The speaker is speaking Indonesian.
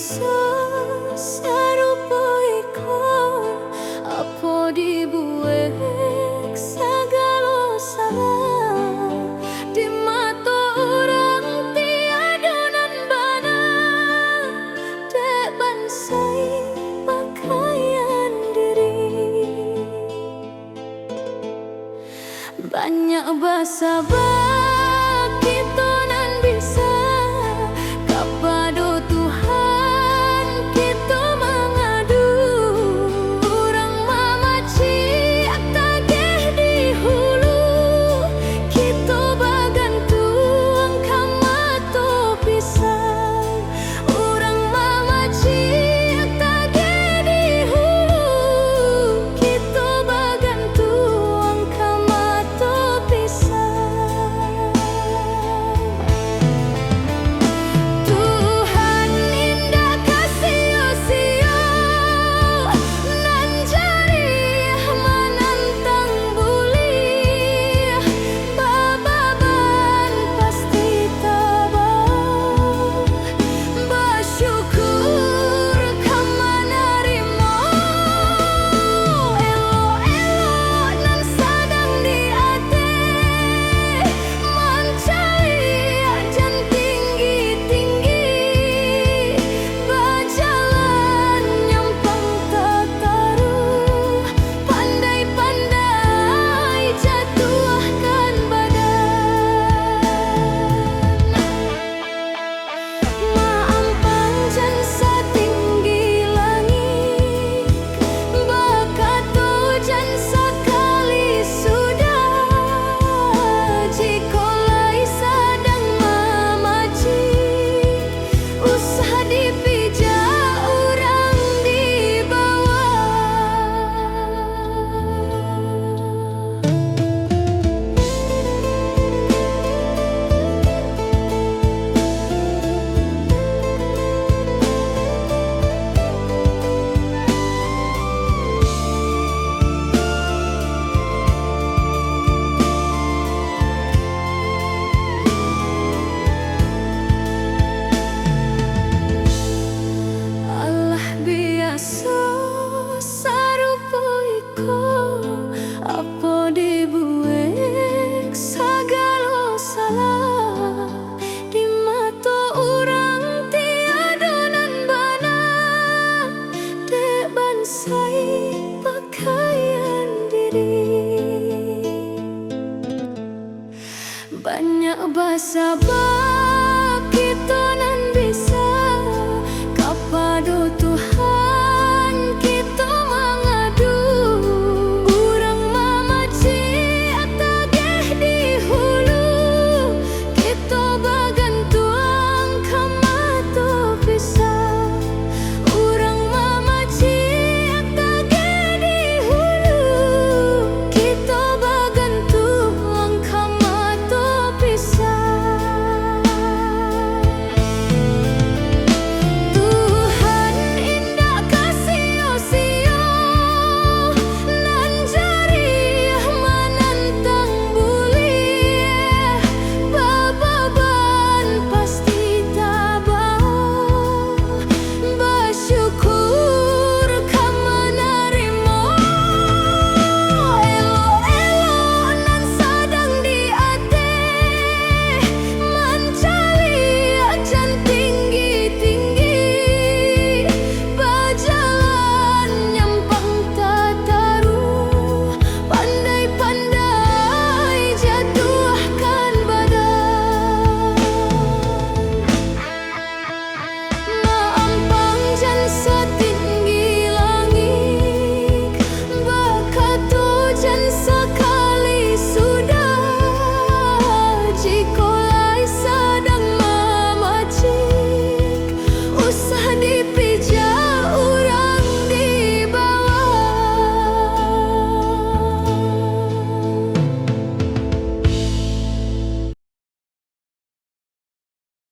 biasa sarupoi ko apa dibuek segala salah di mata orang tiada nan bana dek bansai pakaian diri banyak bahasa kita nan bisa kepada Tuhan kita mengadu orang mamaci kageh di hulu kita bagantung kamato pisang orang mamaci kageh di hulu kita bagantung kamato pisang. Apa dibuek segala salah di mata orang tiada nan bana dek bansai pakaian diri banyak bahasa